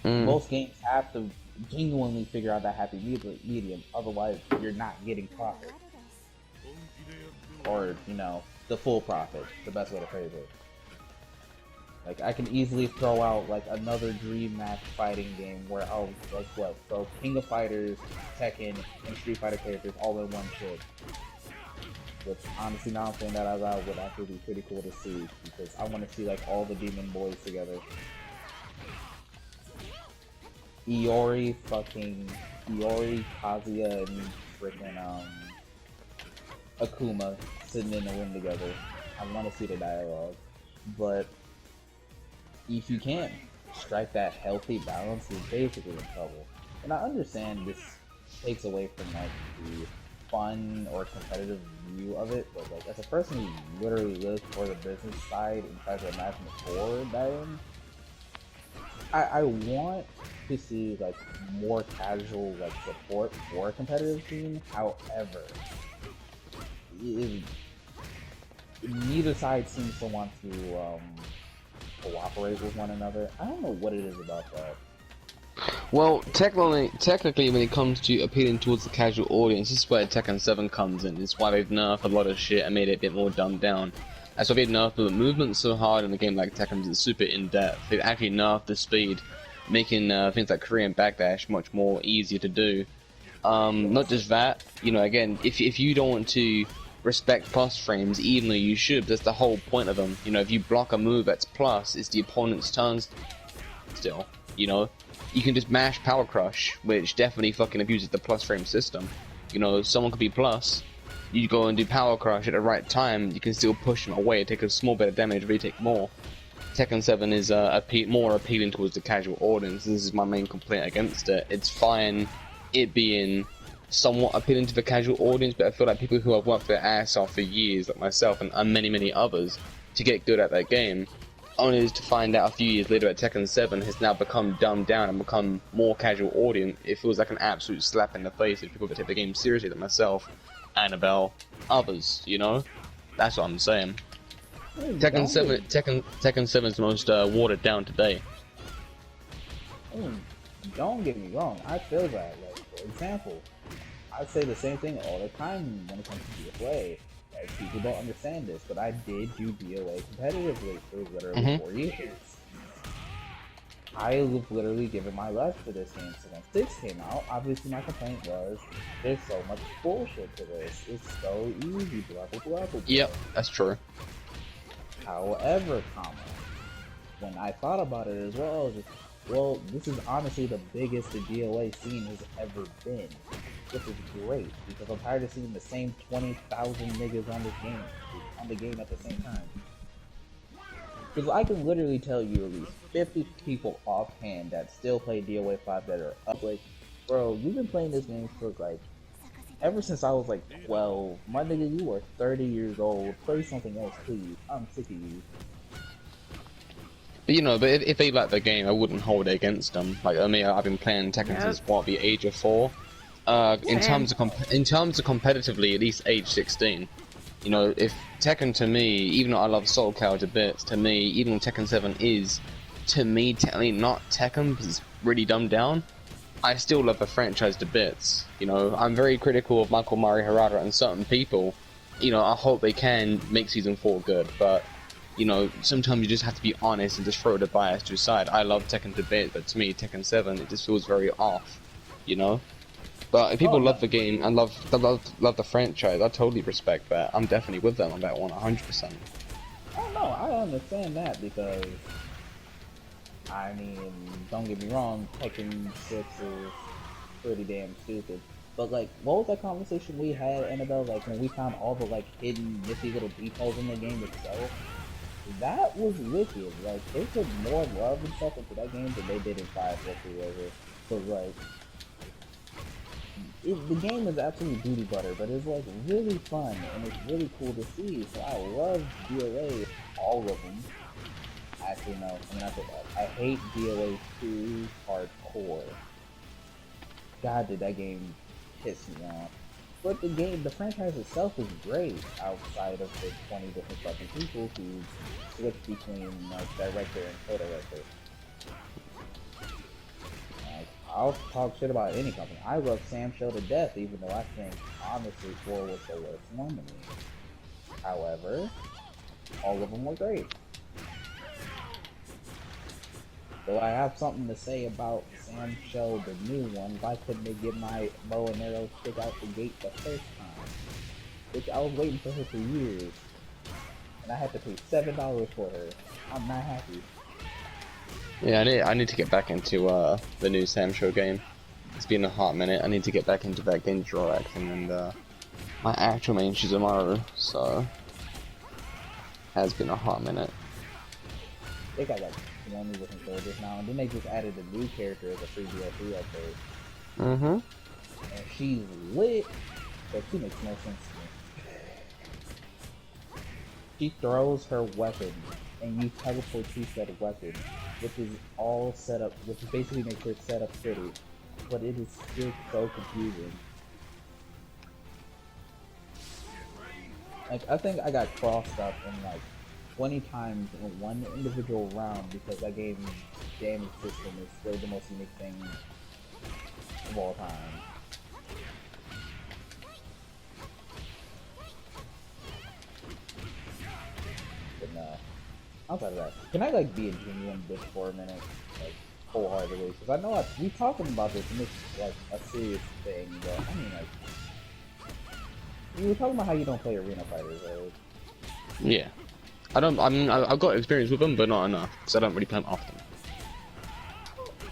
Most games have to genuinely figure out that happy medium. Otherwise, you're not getting profit, or the full profit. The best way to phrase it. Like, I can easily throw out like another Dream Match fighting game where I'll throw King of Fighters, Tekken, and Street Fighter characters all in one shit. Which honestly, now I'm saying that out loud, would actually be pretty cool to see, because I want to see like all the Demon Boys together. Iori, Kazuya, and freaking Akuma sitting in the room together. I want to see the dialogue, but if you can't strike that healthy balance, you're basically in trouble. And I understand this takes away from like the fun or competitive view of it, but like as a person who literally lives for the business side and tries to imagine it for Diamond, I want to see like more casual like support for a competitive scene. However, neither side seems to want to cooperate with one another. I don't know what it is about that. Well, technically, when it comes to appealing towards the casual audience, this is where Tekken 7 comes in. It's why they've nerfed a lot of shit and made it a bit more dumbed down. That's why they've nerfed the movement so hard in a game like Tekken. It's super in-depth. They've actually nerfed the speed, making things like Korean backdash much more easier to do. Not just that, again, if you don't want to respect plus frames, even though you should, that's the whole point of them. If you block a move that's plus, it's the opponent's turn still, You can just mash Power Crush, which definitely fucking abuses the plus frame system. Someone could be plus, you go and do Power Crush at the right time, you can still push them away, take a small bit of damage, retake more. Tekken 7 is more appealing towards the casual audience. This is my main complaint against it. It's fine it being somewhat appealing to the casual audience, but I feel like people who have worked their ass off for years, like myself and many others, to get good at that game, only to find out a few years later that Tekken 7 has now become dumbed down and become more casual audience. It feels like an absolute slap in the face of people that take the game seriously, like myself, Annabelle, others, That's what I'm saying. Tekken 7 is the most watered down today. Don't get me wrong, I feel that. Like, for example, I say the same thing all the time when it comes to DOA. Like, people don't understand this, but I did do DOA competitively for literally 4 years. I have literally given my life to this game. So when 6 came out, obviously my complaint was, there's so much bullshit to this. It's so easy, blah blah blah blah. Yep, that's true. However, when I thought about it as well, well, this is honestly the biggest the DOA scene has ever been. This is great, because I'm tired of seeing the same 20,000 niggas on the game at the same time. Because I can literally tell you at least 50 people offhand that still play DOA 5 that are up. Like, bro, you've been playing this game for like ever since I was like 12. My nigga, you are 30 years old. Play something else, please. I'm sick of you. But if they like the game, I wouldn't hold it against them. Like, I mean, I've been playing Tekken since the age of 4. In terms of competitively, at least age 16. If Tekken, to me, even though I love Soul Calibur to bits, to me, even though Tekken 7 is, to me, technically not Tekken because it's really dumbed down, I still love the franchise to bits. I'm very critical of Michael Mari Harada and certain people. I hope they can make Season 4 good, but sometimes you just have to be honest and just throw the bias to the side. I love Tekken to bits, but to me, Tekken 7, it just feels very off, But if people love the game and love the franchise, I totally respect that. I'm definitely with them on that one, 100%. Oh no, I understand that, because I mean, don't get me wrong, Tekken 6 is pretty damn stupid. But like, what was that conversation we had, Annabelle? Like, when we found all the like hidden, nifty little details in the game itself. That was wicked. Like, they put more love and stuff into that game than they did in 5 whatsoever. So like, the game is absolutely booty butter, but it's like really fun and it's really cool to see. So I love DOA, all of them. Actually, no, I mean, I hate DOA 2 hardcore. God, did that game piss me off. But the franchise itself is great, outside of the 20 different fucking people who switch between like director and co-director. I'll talk shit about any company. I love Sam Show to death, even though I think honestly 4 was the worst one to me. However, all of them were great. So I have something to say about Sam Show, the new one. Why couldn't they get my bow and arrow stick out the gate the first time? Which I was waiting for her for years. And I had to pay $7 for her. I'm not happy. Yeah, I need to get back into the new Sam Show game. It's been a hot minute. I need to get back into that Genjiro action, and my actual main Shizumaru, so has been a hot minute. They got like 20 different characters now, and then they just added a new character as a free DLC update. Mm-hmm. And she's lit, but she makes no sense to me. She throws her weapon, and you teleport to said weapon, which is all set up, which basically makes her setup pretty, but it is still so confusing. Like, I think I got crossed up in like 20 times in one individual round because that game's damage system is still the most unique thing of all time. But no. Outside of that, can I like be a genuine bitch for a minute? Like, wholeheartedly? Because I know we talking about this and it's like a serious thing, but I mean like, you were talking about how you don't play arena fighters, right? Yeah. I've got experience with them, but not enough, because I don't really play them often.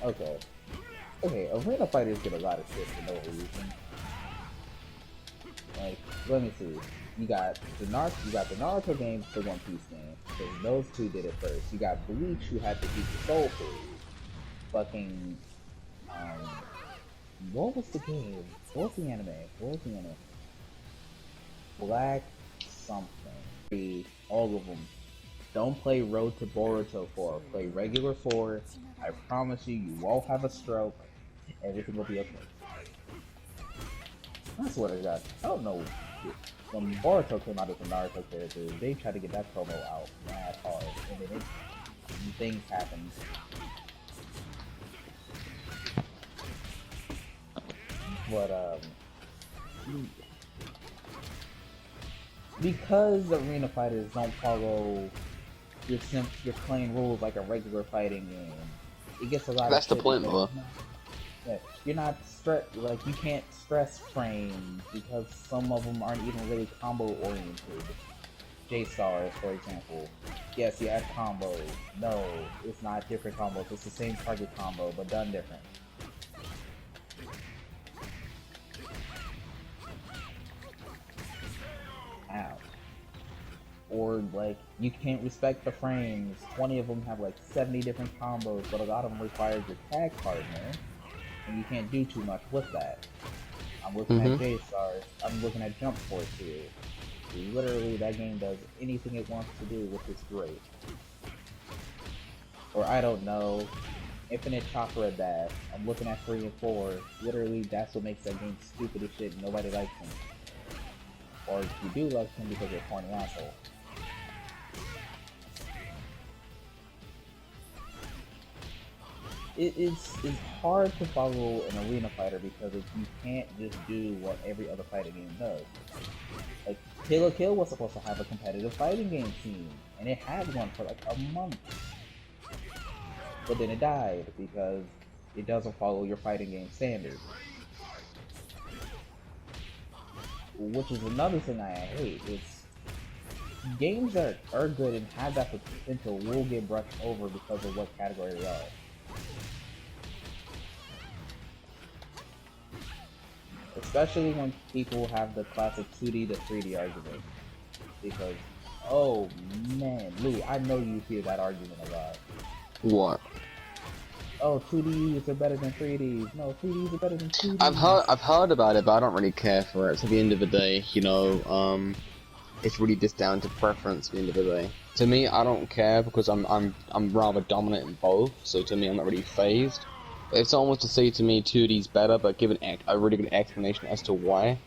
Okay. Okay, arena fighters get a lot of shit for no reason. Like, let me see. You got the Naruto game, the One Piece game, because those two did it first. You got Bleach, who had to beat the Soul Food. Fucking, what was the game? What was the anime? Black something. All of them. Don't play Road to Boruto 4. Play regular 4. I promise you, you won't have a stroke. Everything will be okay. I swear to God. I don't know. When Boruto came out as a Naruto character, they tried to get that promo out mad hard. And then things happened. But, because arena fighters don't follow your plain rules like a regular fighting game, it gets a lot That's of the point, though. Yeah, you're not like you can't stress frames because some of them aren't even really combo oriented. J-Stars, for example. Yes, you add combos. No, it's not different combos. It's the same target combo, but done different. Ow. Or like you can't respect the frames. 20 of them have like 70 different combos, but a lot of them require your tag partner, and you can't do too much with that. I'm looking at J-Stars. I'm looking at Jump Force here. Literally, that game does anything it wants to do, which is great. Or I don't know, Infinite Chakra Dash. I'm looking at 3 and 4. Literally, that's what makes that game stupid as shit. Nobody likes him. Or if you do like him because you're a corny asshole. It's hard to follow an arena fighter because you can't just do what every other fighting game does. Like, Kill la Kill was supposed to have a competitive fighting game team, and it had one for like a month. But then it died because it doesn't follow your fighting game standards. Which is another thing I hate. It's games that are good and have that potential will get brushed over because of what category they are. Especially when people have the classic 2D to 3D argument. Because, oh man, Lou, I know you hear that argument a lot. What? Oh, 2Ds are better than 3Ds. No, 3Ds are better than 2Ds. I've heard about it, but I don't really care for it. So at the end of the day, you know, it's really just down to preference. At the end of the day, to me, I don't care because I'm rather dominant in both. So to me, I'm not really phased. But if someone was to say to me 2D's better, but give a really good explanation as to why,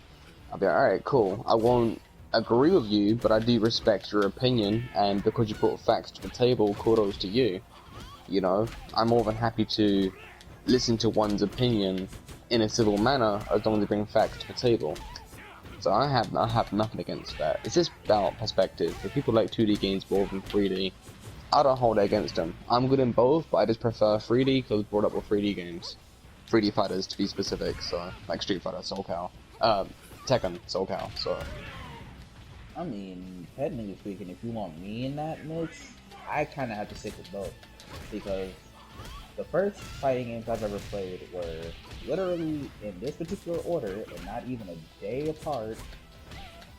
I'll be like, alright, cool. I won't agree with you, but I do respect your opinion, and because you brought facts to the table, kudos to you. You know, I'm more than happy to listen to one's opinion in a civil manner as long as they bring facts to the table. So I have nothing against that. It's just about perspective. If people like 2D games more than 3D, I don't hold it against them. I'm good in both, but I just prefer 3D because I was brought up with 3D games. 3D fighters to be specific, so like Street Fighter, Soul Cal, Tekken, Soul Cal. So I mean, technically speaking, if you want me in that mix, I kind of have to stick with both, because the first fighting games I've ever played were literally in this particular order, and not even a day apart.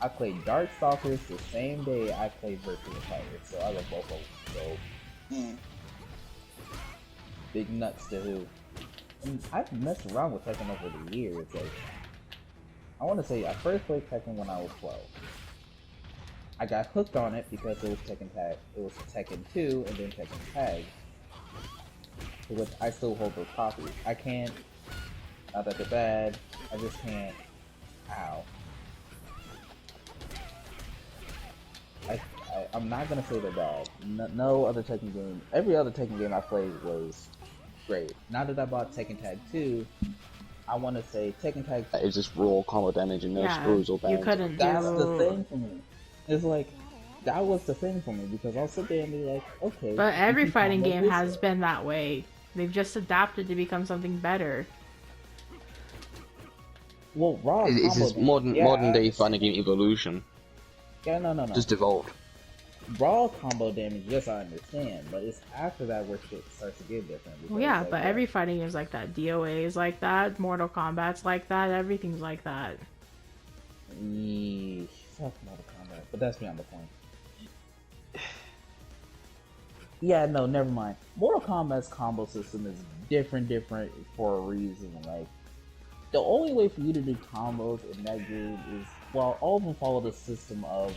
I played Darkstalkers the same day I played Virtua Fighter, so I love both of them. So big nuts to who. And I've messed around with Tekken over the years. Like, I want to say I first played Tekken when I was 12. I got hooked on it because it was Tekken Tag. It was Tekken 2 and then Tekken Tag, which I still hold those copies. I can't. Not that they're bad. I just can't. Ow. I'm not gonna say they're bad. No other Tekken game. Every other Tekken game I played was great. Now that I bought Tekken Tag 2, I want to say Tekken Tag. it's just raw combo damage and no screws or bands. You couldn't That's do. the thing for me. It's like that was the thing for me because I'll sit there and be like, okay. But every you can fighting combo game this has way. been that way. They've just adapted to become something better. Well, raw. It's combo just damage, modern day I fighting game evolution. Yeah, no. Just evolved. Raw combo damage, yes, I understand, but it's after that where shit starts to get different. Well, because, yeah, like, but every fighting game is like that. DOA is like that. Mortal Kombat's like that. Everything's like that. Yeesh, fuck Mortal Kombat, but that's beyond the point. Yeah, no, never mind. Mortal Kombat's combo system is different for a reason. Like, the only way for you to do combos in that game is, well, all of them follow the system of,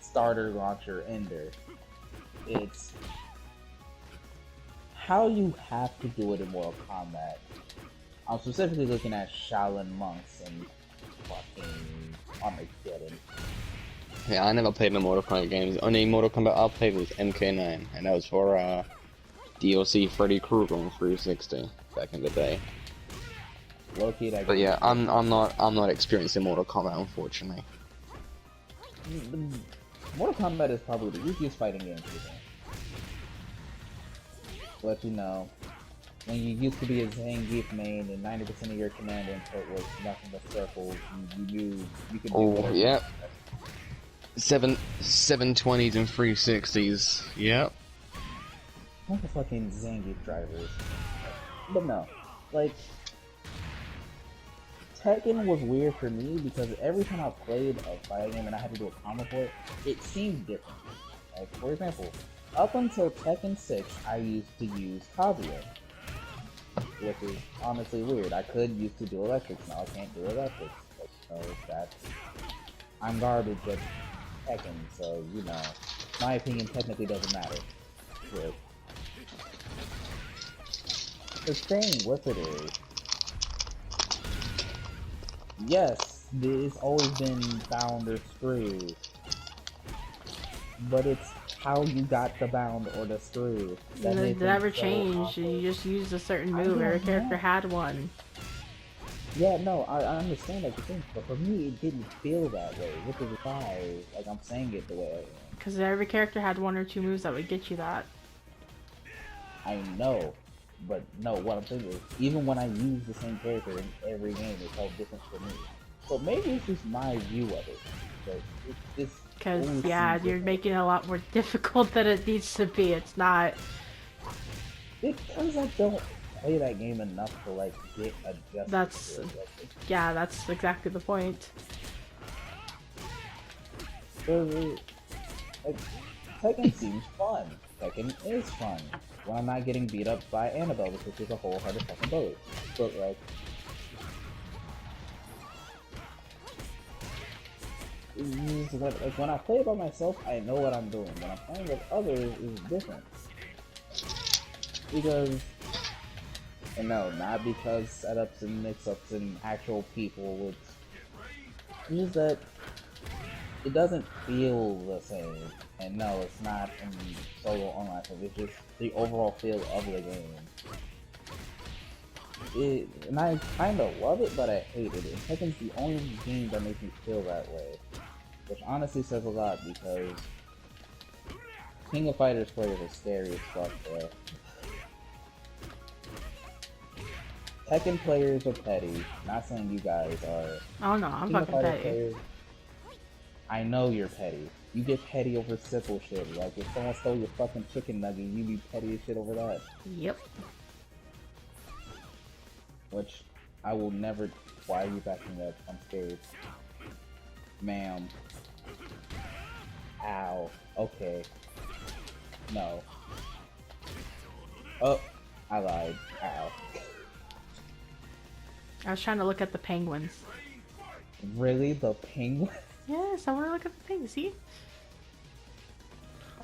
starter, launcher, ender. It's how you have to do it in Mortal Kombat. I'm specifically looking at Shaolin monks and fucking Armageddon. Yeah, I never played no Mortal Kombat games. Only Mortal Kombat I played was MK9, and that was for DLC Freddy Krueger on 360 back in the day. Low-key, that But game- yeah, I'm not experiencing Mortal Kombat, unfortunately. Mortal Kombat is probably the easiest fighting game to the game. Let you know, when you used to be a Zangief main and 90% of your command input was nothing but circles, you could do Oh, whatever. yeah. 720s and 360s. Yep. What the fucking Zangief drivers? But no, like, Tekken was weird for me because every time I played a fighting game and I had to do a combo for it, it seemed different. Like, for example, up until Tekken 6, I used to use Kazuya, which is honestly weird. I could used to do electrics, now I can't do electrics. But, I'm garbage at Tekken, so, my opinion technically doesn't matter. But the thing with it is, yes, it's always been bound or screw, but it's how you got the bound or the screw. that It makes it never so changed. awkward. You just used a certain I move. don't Every character know. had one. Yeah, no, I understand that you think, but for me, it didn't feel that way, which is why, I'm saying it the way I am. Because every character had one or two moves that would get you that. I know, but no, what I'm saying is, even when I use the same character in every game, it felt different for me. So maybe it's just my view of it, but it's Because, always yeah, seems you're different. making it a lot more difficult than it needs to be. It's not. Because I don't play that game enough to get adjusted That's- to it. Yeah, that's exactly the point. Tekken seems fun. Tekken is fun. When I'm not getting beat up by Annabelle, which is a whole other fucking boat. But when I play by myself, I know what I'm doing. When I'm playing with others, it's different. Because, and no, not because setups and mix-ups and actual people. It's just that it doesn't feel the same. And no, it's not in solo online. It's just the overall feel of the game. And I kind of love it, but I hate it. And Tekken's the only game that makes me feel that way, which honestly says a lot because King of Fighters players are scary as fuck, bro. Tekken players are petty. Not saying you guys are. Oh no, I'm King of fucking Fighters petty. players, I know you're petty. You get petty over simple shit. Like if someone stole your fucking chicken nugget, you be petty as shit over that. Yep. Which I will never. Why are you backing up? I'm scared. Ma'am. Ow. Okay. No. Oh, I lied. Ow. I was trying to look at the penguins. Really? The penguin? Yes, I want to look at the penguins. See?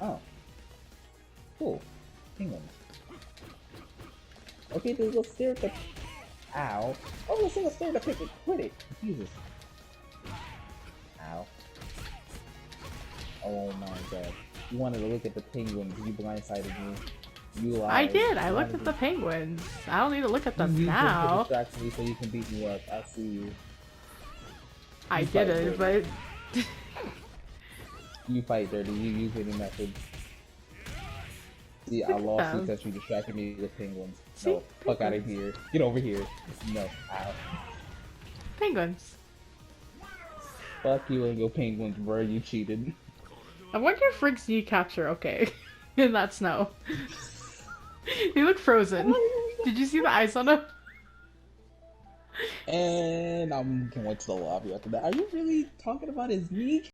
Oh. Cool. Penguins. Okay, then let's stare at the. Ow. Oh, let's stare at the penguin. Quit it. Jesus. Ow. Oh my god. You wanted to look at the penguins. You blindsided me. You lied. I did. I You looked wanted at the penguins. I don't need to look at them You used them to now. distract me so you can beat me up. I see you. I You fight didn't, dirty. but You fight dirty. You use any method. See, I Look at lost them. because you distracted me with penguins. See? No, fuck out of here. Get over here. No, ow. penguins. Fuck you and your penguins, bro. You cheated. I wonder if Riggs kneecaps are okay in that snow. They look frozen. Did you see the ice on them? And I'm going to the lobby after that. Are you really talking about his knee?